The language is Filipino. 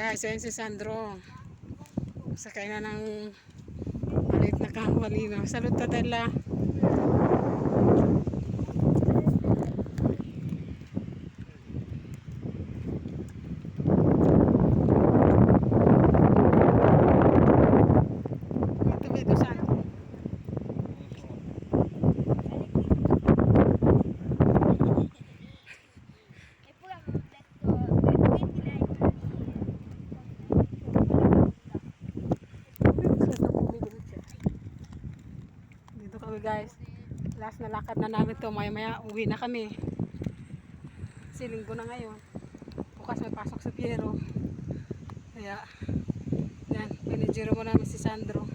Guys, ayan si Sandro. Sakay na ng maliit na kawalino. Salud Tadela. Ito Sandro. Dito kami guys. Last na lakad na namin to. Maya maya uwi na kami. Kasi linggo na ngayon. Bukas may pasok sa Piero. Kaya yan, pinijiro mo namin si Sandro.